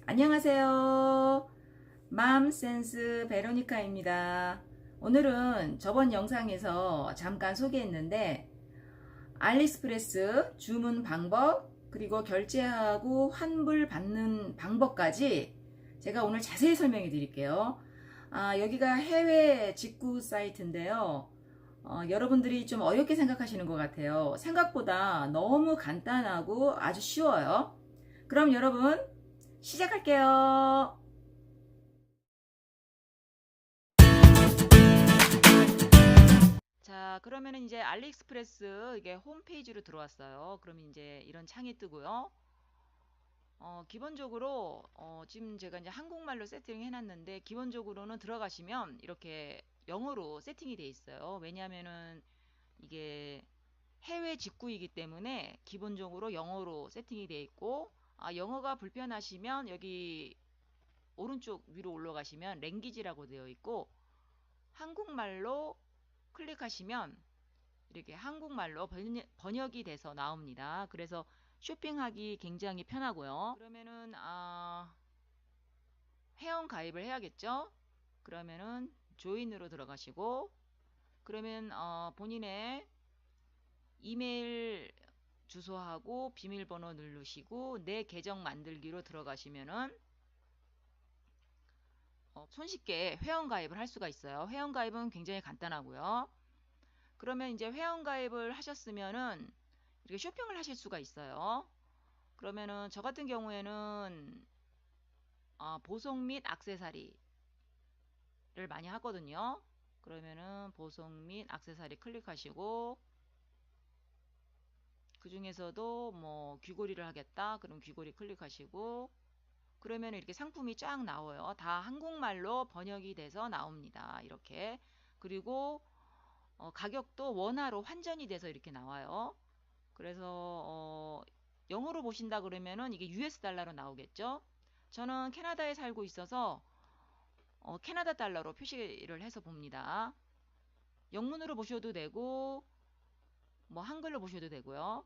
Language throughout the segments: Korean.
안녕하세요. 맘센스 베로니카입니다. 오늘은 저번 영상에서 잠깐 소개했는데 알리익스프레스 주문 방법 그리고 결제하고 환불 받는 방법까지 제가 오늘 자세히 설명해 드릴게요. 여기가 해외 직구 사이트인데요. 여러분들이 좀 어렵게 생각하시는 것 같아요. 생각보다 너무 간단하고 아주 쉬워요. 그럼 여러분 시작할게요. 자, 그러면은 이제 알리익스프레스 이게 홈페이지로 들어왔어요. 그럼 이제 이런 창이 뜨고요. 기본적으로 지금 제가 이제 한국말로 세팅해 놨는데 기본적으로는 들어가시면 이렇게 영어로 세팅이 돼 있어요. 왜냐하면은 이게 해외 직구이기 때문에 기본적으로 영어로 세팅이 돼 있고, 영어가 불편하시면 여기 오른쪽 위로 올라가시면 랭귀지라고 되어 있고, 한국말로 클릭하시면 이렇게 한국말로 번역이 돼서 나옵니다. 그래서 쇼핑하기 굉장히 편하고요. 그러면은 회원 가입을 해야겠죠? 그러면은 조인으로 들어가시고, 그러면 본인의 이메일 주소하고 비밀번호 누르시고 내 계정 만들기로 들어가시면은 손쉽게 회원 가입을 할 수가 있어요. 회원 가입은 굉장히 간단하고요. 그러면 이제 회원 가입을 하셨으면은 이렇게 쇼핑을 하실 수가 있어요. 그러면은 저 같은 경우에는 보송 및 액세서리를 많이 하거든요. 그러면은 보송 및 액세서리 클릭하시고, 그 중에서도 뭐 귀걸이를 하겠다 그럼 귀걸이 클릭하시고, 그러면 이렇게 상품이 쫙 나와요. 다 한국말로 번역이 돼서 나옵니다. 이렇게. 그리고 가격도 원화로 환전이 돼서 이렇게 나와요. 그래서 영어로 보신다 그러면은 이게 US 달러로 나오겠죠. 저는 캐나다에 살고 있어서 캐나다 달러로 표시를 해서 봅니다. 영문으로 보셔도 되고 뭐 한글로 보셔도 되고요.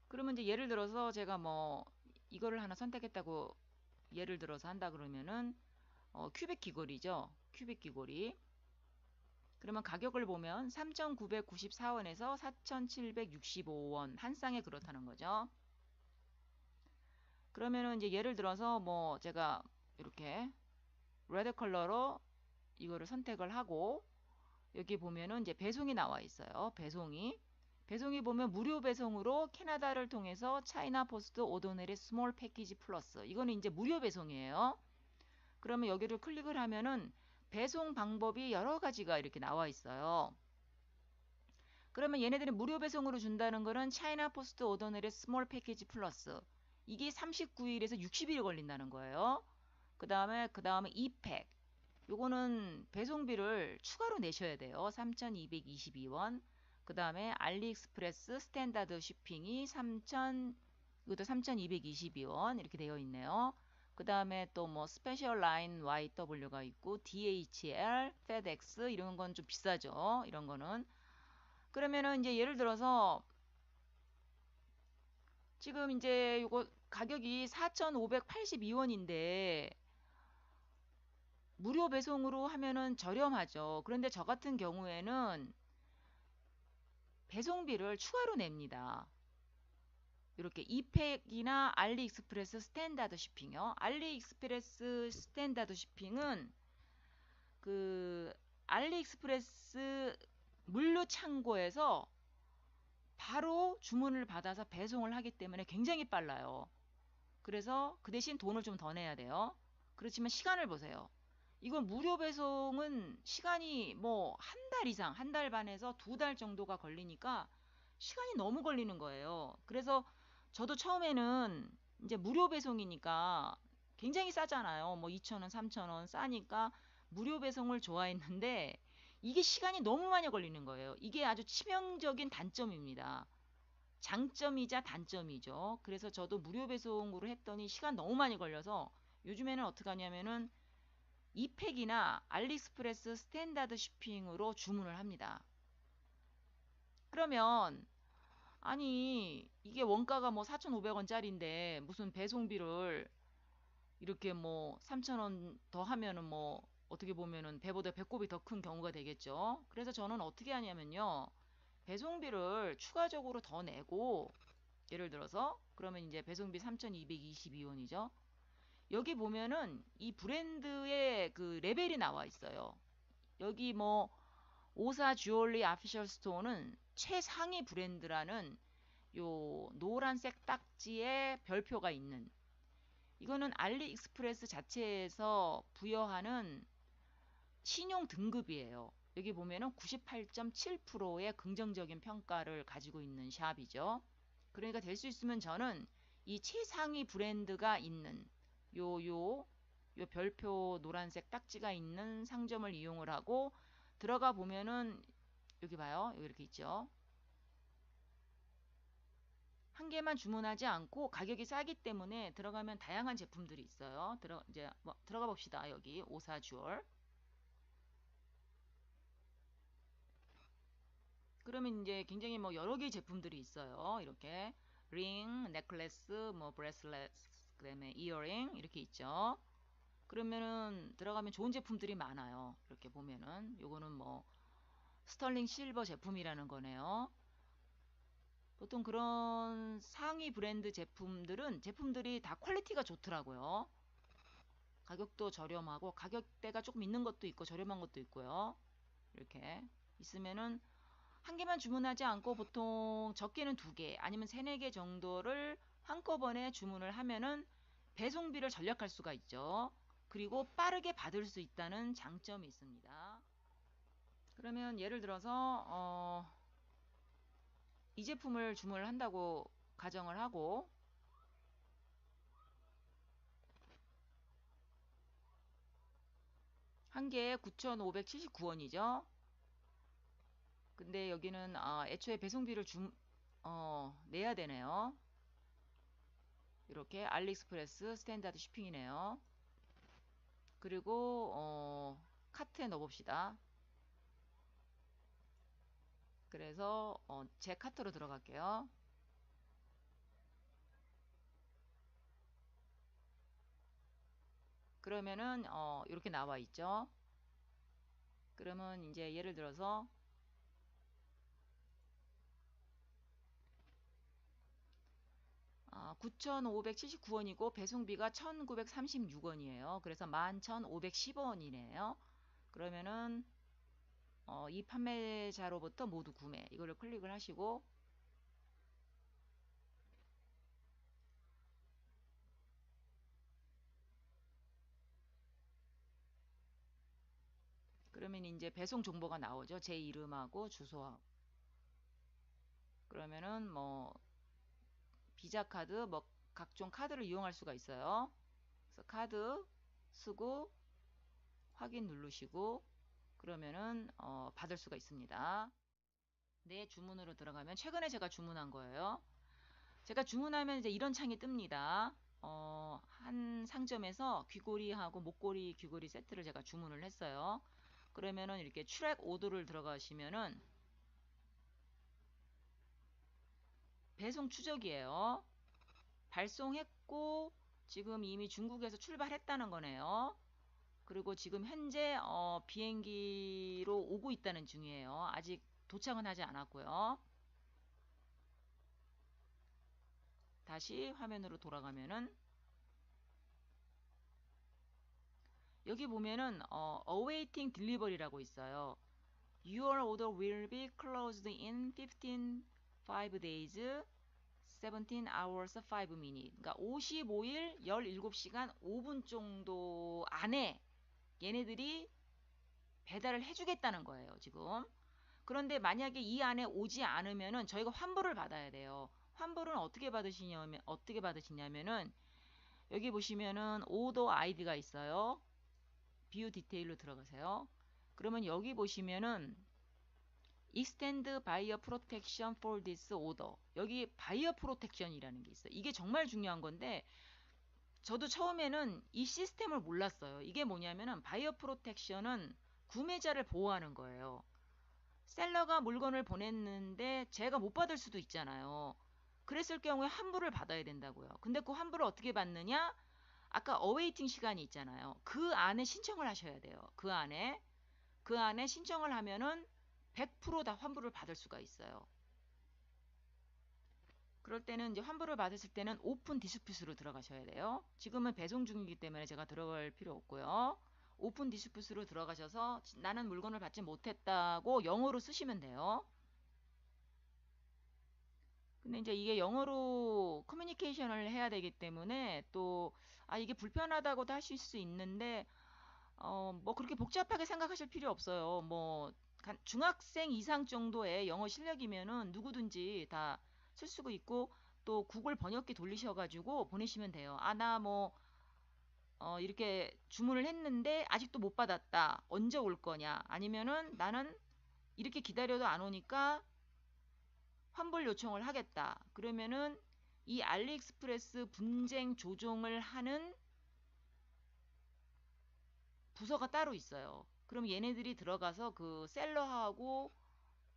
그러면 이제 예를 들어서 제가 뭐 이거를 하나 선택했다고 예를 들어서 한다 그러면은 큐빅 귀걸이죠. 큐빅 귀걸이. 그러면 가격을 보면 3,994원에서 4,765원 한 쌍에 그렇다는 거죠. 그러면은 이제 예를 들어서 뭐 제가 이렇게 레드 컬러로 이거를 선택을 하고, 여기 보면은 이제 배송이 나와 있어요. 배송이 보면 무료 배송으로 캐나다를 통해서 차이나 포스트 오더넬의 스몰 패키지 플러스, 이거는 이제 무료 배송이에요. 그러면 여기를 클릭을 하면은 배송 방법이 여러 가지가 이렇게 나와 있어요. 그러면 얘네들이 무료 배송으로 준다는 거는 차이나 포스트 오더넬의 스몰 패키지 플러스, 이게 39일에서 60일 걸린다는 거예요. 그 다음에 2팩, 요거는 배송비를 추가로 내셔야 돼요. 3,222원. 그 다음에 알리익스프레스 스탠다드 쇼핑이 3,000, 이것도 3,222원 이렇게 되어 있네요. 그 다음에 또 뭐 스페셜 라인 YW가 있고 DHL, FedEx 이런 건 좀 비싸죠. 이런 거는. 그러면은 이제 예를 들어서 지금 이제 요거 가격이 4,582원인데 무료 배송으로 하면은 저렴하죠. 그런데 저 같은 경우에는 배송비를 추가로 냅니다. 이렇게 이팩이나 알리익스프레스 스탠다드 쇼핑이요. 알리익스프레스 스탠다드 쇼핑은 그 알리익스프레스 물류 창고에서 바로 주문을 받아서 배송을 하기 때문에 굉장히 빨라요. 그래서 그 대신 돈을 좀 더 내야 돼요. 그렇지만 시간을 보세요. 이건 무료 배송은 시간이 뭐 한 달 이상, 한 달 반에서 두 달 정도가 걸리니까 시간이 너무 걸리는 거예요. 그래서 저도 처음에는 이제 무료 배송이니까 굉장히 싸잖아요. 뭐 2,000원, 3,000원 싸니까 무료 배송을 좋아했는데 이게 시간이 너무 많이 걸리는 거예요. 이게 아주 치명적인 단점입니다. 장점이자 단점이죠. 그래서 저도 무료 배송으로 했더니 시간 너무 많이 걸려서 요즘에는 어떻게 하냐면은 이팩이나 알리익스프레스 스탠다드 쇼핑으로 주문을 합니다. 그러면 아니, 이게 원가가 뭐 4,500원짜리인데 무슨 배송비를 이렇게 뭐 3,000원 더 하면은 뭐 어떻게 보면은 배보다 배꼽이 더 큰 경우가 되겠죠. 그래서 저는 어떻게 하냐면요. 배송비를 추가적으로 더 내고 예를 들어서 그러면 이제 배송비 3,222원이죠. 여기 보면은 이 브랜드의 그 레벨이 나와 있어요. 여기 뭐 오사 주얼리 아피셜 스토어는 최상위 브랜드라는 요 노란색 딱지에 별표가 있는 이거는 알리익스프레스 자체에서 부여하는 신용 등급이에요. 여기 보면은 98.7%의 긍정적인 평가를 가지고 있는 샵이죠. 그러니까 될 수 있으면 저는 이 최상위 브랜드가 있는 요 별표 노란색 딱지가 있는 상점을 이용을 하고 들어가 보면은 여기 봐요. 여기 이렇게 있죠. 한 개만 주문하지 않고 가격이 싸기 때문에 들어가면 다양한 제품들이 있어요. 이제 뭐 들어가 봅시다. 여기 오사주얼. 그러면 이제 굉장히 뭐 여러 개의 제품들이 있어요. 이렇게 링, 넥클래스, 뭐 브레슬렛, 그다음에 이어링 이렇게 있죠. 그러면은 들어가면 좋은 제품들이 많아요. 이렇게 보면은 요거는 뭐 스털링 실버 제품이라는 거네요. 보통 그런 상위 브랜드 제품들이 다 퀄리티가 좋더라고요. 가격도 저렴하고 가격대가 조금 있는 것도 있고 저렴한 것도 있고요. 이렇게 있으면은 한 개만 주문하지 않고 보통 적게는 두 개 아니면 세네 개 정도를 한꺼번에 주문을 하면은 배송비를 절약할 수가 있죠. 그리고 빠르게 받을 수 있다는 장점이 있습니다. 그러면 예를 들어서 이 제품을 주문을 한다고 가정을 하고 한 개에 9,579원이죠. 근데 여기는 애초에 배송비를 내야 되네요. 이렇게 알리익스프레스 스탠다드 쇼핑이네요. 그리고 카트에 넣어봅시다. 그래서 제 카트로 들어갈게요. 그러면은 이렇게 나와 있죠. 그러면 이제 예를 들어서 9,579원이고 배송비가 1,936원이에요. 그래서 11,510원이네요. 그러면은 이 판매자로부터 모두 구매 이거를 클릭을 하시고 그러면 이제 배송 정보가 나오죠. 제 이름하고 주소하고 그러면은 뭐 비자 카드 뭐 각종 카드를 이용할 수가 있어요. 그래서 카드 쓰고 확인 누르시고 그러면은 받을 수가 있습니다. 내 주문으로 들어가면 최근에 제가 주문한 거예요. 제가 주문하면 이제 이런 창이 뜹니다. 한 상점에서 귀걸이하고 목걸이 귀걸이 세트를 제가 주문을 했어요. 그러면은 이렇게 트랙 오더를 들어가시면은 배송 추적이에요. 발송했고 지금 이미 중국에서 출발했다는 거네요. 그리고 지금 현재 비행기로 오고 있다는 중이에요. 아직 도착은 하지 않았고요. 다시 화면으로 돌아가면은 여기 보면은 awaiting delivery라고 있어요. Your order will be closed in 5 days, 17 hours, 5 minutes. 그러니까 55일 17시간 5분 정도 안에 얘네들이 배달을 해주겠다는 거예요, 지금. 그런데 만약에 이 안에 오지 않으면은 저희가 환불을 받아야 돼요. 환불은 어떻게 받으시냐면은 여기 보시면은 오더 아이디가 있어요. 비유 디테일로 들어가세요. 그러면 여기 보시면은 Extend Buyer Protection for this order. 여기 바이어 프로텍션이라는 게 있어요. 이게 정말 중요한 건데 저도 처음에는 이 시스템을 몰랐어요. 이게 뭐냐면은 바이어 프로텍션은 구매자를 보호하는 거예요. 셀러가 물건을 보냈는데 제가 못 받을 수도 있잖아요. 그랬을 경우에 환불을 받아야 된다고요. 근데 그 환불을 어떻게 받느냐? 아까 어웨이팅 시간이 있잖아요. 그 안에 신청을 하셔야 돼요. 그 안에 신청을 하면은 100%다 환불을 받을 수가 있어요. 그럴 때는 이제 환불을 받으실 때는 오픈 디스퓨트로 들어가셔야 돼요. 지금은 배송 중이기 때문에 제가 들어갈 필요 없고요. 오픈 디스퓨트로 들어가셔서 나는 물건을 받지 못했다고 영어로 쓰시면 돼요. 근데 이제 이게 영어로 커뮤니케이션을 해야 되기 때문에 또 이게 불편하다고도 하실 수 있는데 뭐 그렇게 복잡하게 생각하실 필요 없어요. 뭐 중학생 이상 정도의 영어 실력이면은 누구든지 다 쓸 수가 있고 또 구글 번역기 돌리셔가지고 보내시면 돼요. 나 뭐 이렇게 주문을 했는데 아직도 못 받았다. 언제 올 거냐? 아니면은 나는 이렇게 기다려도 안 오니까 환불 요청을 하겠다. 그러면은 이 알리익스프레스 분쟁 조정을 하는 부서가 따로 있어요. 그럼 얘네들이 들어가서 그 셀러하고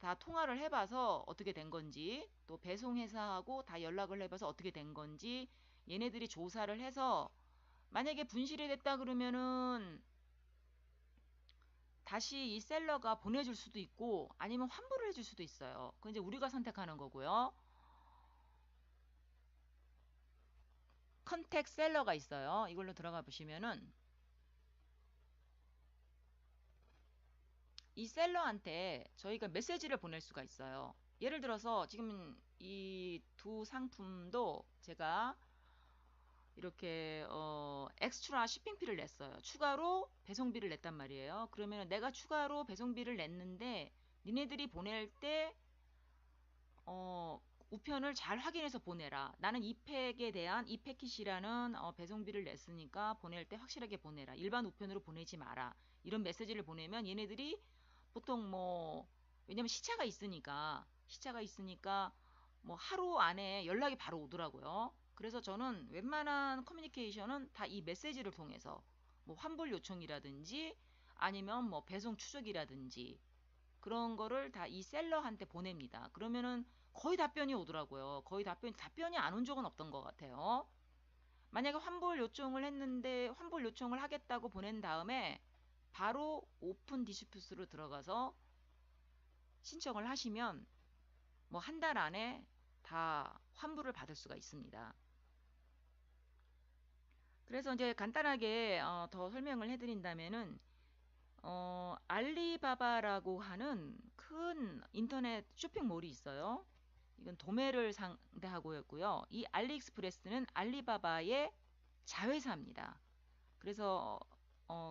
다 통화를 해봐서 어떻게 된 건지, 또 배송회사하고 다 연락을 해봐서 어떻게 된 건지, 얘네들이 조사를 해서 만약에 분실이 됐다 그러면은 다시 이 셀러가 보내줄 수도 있고 아니면 환불을 해줄 수도 있어요. 그건 이제 우리가 선택하는 거고요. 컨택 셀러가 있어요. 이걸로 들어가 보시면은 이 셀러한테 저희가 메시지를 보낼 수가 있어요. 예를 들어서 지금 이 두 상품도 제가 이렇게 엑스트라 쇼핑비를 냈어요. 추가로 배송비를 냈단 말이에요. 그러면 내가 추가로 배송비를 냈는데 니네들이 보낼 때 우편을 잘 확인해서 보내라. 나는 이 팩에 대한 이 패킷이라는 배송비를 냈으니까 보낼 때 확실하게 보내라. 일반 우편으로 보내지 마라. 이런 메시지를 보내면 얘네들이 보통 뭐 왜냐면 시차가 있으니까 뭐 하루 안에 연락이 바로 오더라고요. 그래서 저는 웬만한 커뮤니케이션은 다 이 메시지를 통해서 뭐 환불 요청이라든지 아니면 뭐 배송 추적이라든지 그런 거를 다 이 셀러한테 보냅니다. 그러면은 거의 답변이 오더라고요. 거의 답변이 안 온 적은 없던 것 같아요. 만약에 환불 요청을 했는데 환불 요청을 하겠다고 보낸 다음에 바로 오픈 디스퓨트로 들어가서 신청을 하시면 뭐 한 달 안에 다 환불을 받을 수가 있습니다. 그래서 이제 간단하게 더 설명을 해드린다면은 알리바바라고 하는 큰 인터넷 쇼핑몰이 있어요. 이건 도매를 상대하고 있고요. 이 알리익스프레스는 알리바바의 자회사입니다. 그래서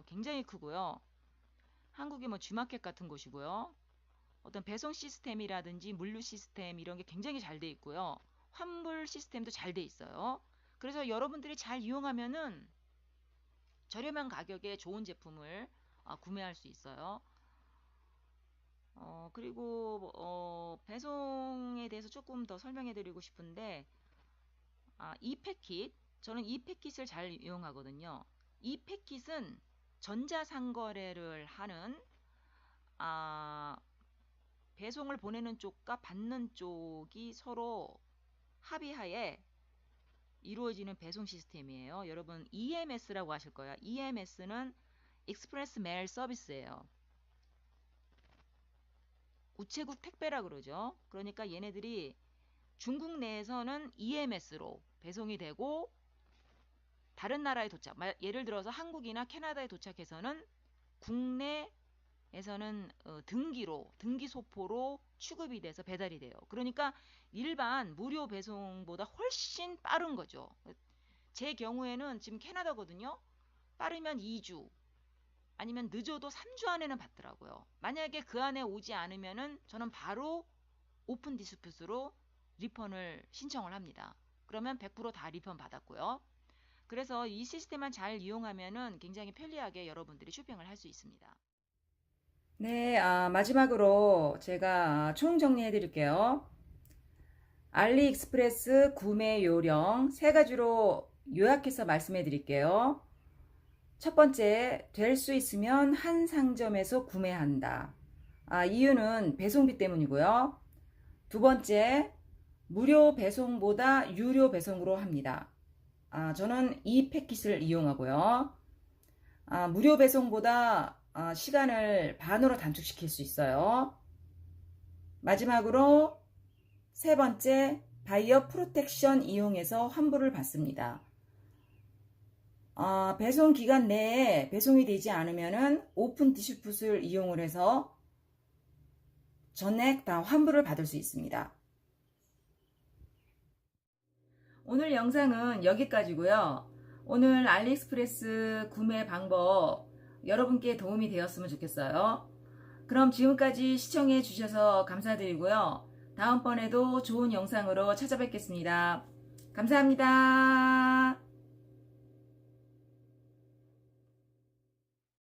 굉장히 크고요. 한국의 뭐 G마켓 같은 곳이고요. 어떤 배송 시스템이라든지 물류 시스템 이런 게 굉장히 잘 돼 있고요. 환불 시스템도 잘 돼 있어요. 그래서 여러분들이 잘 이용하면은 저렴한 가격에 좋은 제품을 구매할 수 있어요. 그리고 배송에 대해서 조금 더 설명해 드리고 싶은데 이 패킷 저는 이 패킷을 잘 이용하거든요. 이 패킷은 전자상거래를 하는 아, 배송을 보내는 쪽과 받는 쪽이 서로 합의하에 이루어지는 배송 시스템이에요. 여러분 EMS라고 하실 거예요. EMS는 익스프레스 메일 서비스예요. 우체국 택배라 그러죠. 그러니까 얘네들이 중국 내에서는 EMS로 배송이 되고 다른 나라에 도착, 예를 들어서 한국이나 캐나다에 도착해서는 국내에서는 등기 소포로 취급이 돼서 배달이 돼요. 그러니까 일반 무료 배송보다 훨씬 빠른 거죠. 제 경우에는 지금 캐나다거든요. 빠르면 2주, 아니면 늦어도 3주 안에는 받더라고요. 만약에 그 안에 오지 않으면은 저는 바로 오픈 디스퓨트로 리펀을 신청을 합니다. 그러면 100%다 리펀 받았고요. 그래서 이 시스템만 잘 이용하면은 굉장히 편리하게 여러분들이 쇼핑을 할 수 있습니다. 네, 마지막으로 제가 총 정리해 드릴게요. 알리익스프레스 구매 요령 세 가지로 요약해서 말씀해 드릴게요. 첫 번째, 될 수 있으면 한 상점에서 구매한다. 이유는 배송비 때문이고요. 두 번째, 무료 배송보다 유료 배송으로 합니다. 저는 이 패킷을 이용하고요. 무료 배송보다 시간을 반으로 단축시킬 수 있어요. 마지막으로 세 번째, 바이어 프로텍션 이용해서 환불을 받습니다. 배송 기간 내에 배송이 되지 않으면은 오픈 디스풋을 이용을 해서 전액 다 환불을 받을 수 있습니다. 오늘 영상은 여기까지고요. 오늘 알리익스프레스 구매 방법 여러분께 도움이 되었으면 좋겠어요. 그럼 지금까지 시청해 주셔서 감사드리고요. 다음번에도 좋은 영상으로 찾아뵙겠습니다. 감사합니다.